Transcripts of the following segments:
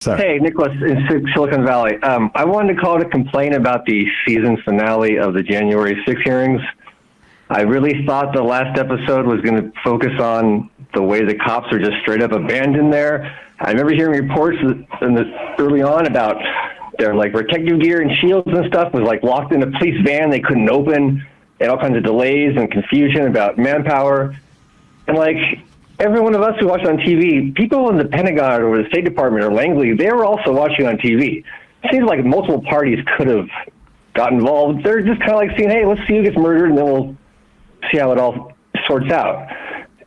Sorry. Hey, Nicholas in Silicon Valley. I wanted to call to complain about the season finale of the January 6 hearings. I really thought the last episode was going to focus on the way the cops are just straight up abandoned there. I remember hearing reports early on about their like protective gear and shields and stuff was like locked in a police van they couldn't open, and all kinds of delays and confusion about manpower. And like every one of us who watched on TV, people in the Pentagon or the State Department or Langley, they were also watching on TV. It seems like multiple parties could have got involved. They're just kind of like saying, hey, let's see who gets murdered, and then we'll see how it all sorts out.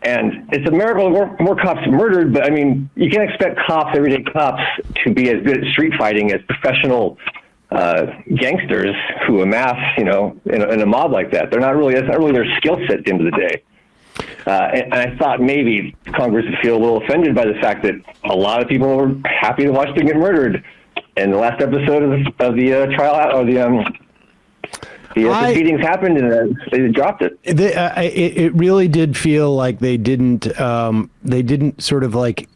And it's a miracle more cops murdered, but I mean, you can't expect cops, everyday cops, to be as good at street fighting as professional gangsters who amass, in a mob like that. That's not really their skill set at the end of the day. And I thought maybe Congress would feel a little offended by the fact that a lot of people were happy to watch them get murdered. And the last episode of the trial, or the proceedings happened, and they dropped it. It really did feel like they didn't sort of like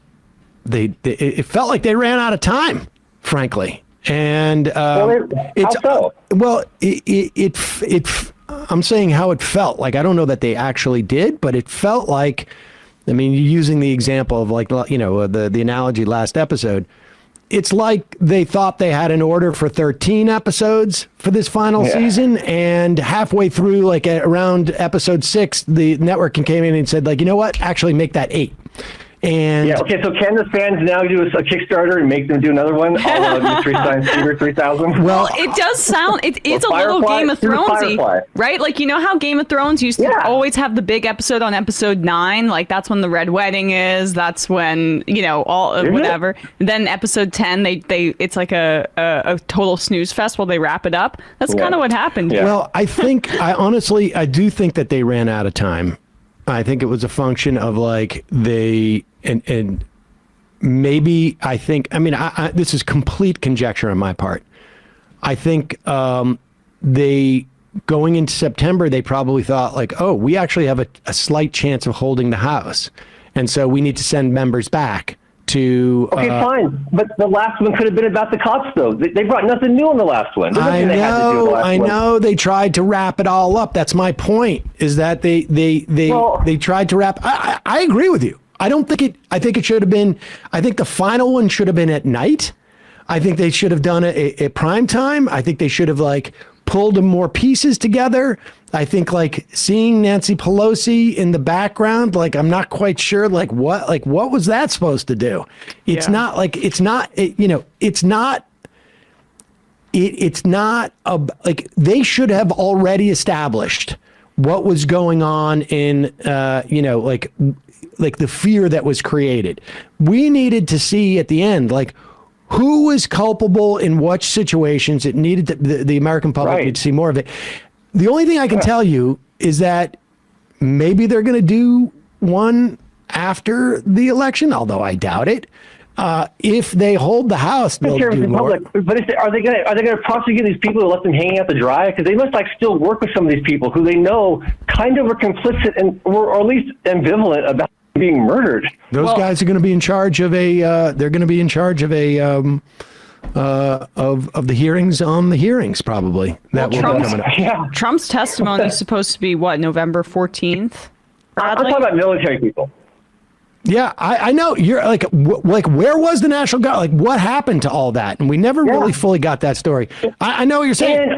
it felt like they ran out of time, frankly. And how so? Well, I'm saying how it felt. Like, I don't know that they actually did, but it felt like, I mean, using the example of like, the analogy last episode, it's like they thought they had an order for 13 episodes for this final season, and halfway through, like around episode 6, the network came in and said, like, you know what, actually make that 8. And okay, so can the fans now do a Kickstarter and make them do another one? Mystery Science Theater 3000? Well, it does sound, it's a little Game of Thronesy, right? Like, you know how Game of Thrones used to always have the big episode on episode 9? Like, that's when the Red Wedding is. That's when, whatever. Then episode 10, it's like a total snooze fest while they wrap it up. That's kind of what happened. Yeah. Well, I do think that they ran out of time. I think it was a function of like and maybe this is complete conjecture on my part. I think they going into September, they probably thought like, oh, we actually have a slight chance of holding the House. And so we need to send members back to... Okay, fine. But the last one could have been about the cops, though. They brought nothing new in the last one. I know. They tried to wrap it all up. That's my point, is that they tried to wrap... I agree with you. I think it should have been... I think the final one should have been at night. I think they should have done it at prime time. I think they should have, like, pulled more pieces together. I think, like, seeing Nancy Pelosi in the background, like, I'm not quite sure, like, what was that supposed to do? It's not like, it's not like, they should have already established what was going on in, like the fear that was created. We needed to see at the end, like, who was culpable in what situations. It needed to, the American public needed to see more of it. The only thing I can tell you is that maybe they're going to do one after the election, although I doubt it. If they hold the House, they'll do more. But are they going to prosecute these people who let them hanging out to dry? Because they must still work with some of these people who they know kind of were complicit and or at least ambivalent about being murdered. Those guys are going to be in charge of they're going to be in charge of of the hearings on the hearings, probably. Trump's testimony is supposed to be what, November 14th? I'm talking about military people. Yeah, I know. You're like where was the National Guard? Like, what happened to all that? And we never really fully got that story. I know what you're saying.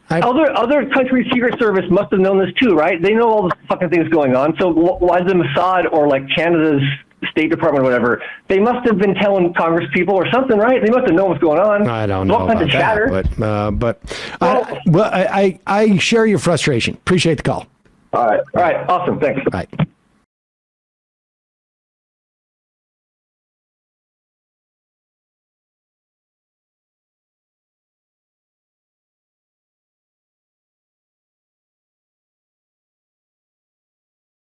And other countries' secret service must have known this too, right? They know all the fucking things going on. So why is the Mossad or like Canada's State Department or whatever? They must have been telling Congress people or something, right? They must have known what's going on. I don't know about that, but I share your frustration. Appreciate the call. All right. Awesome. Thanks. All right.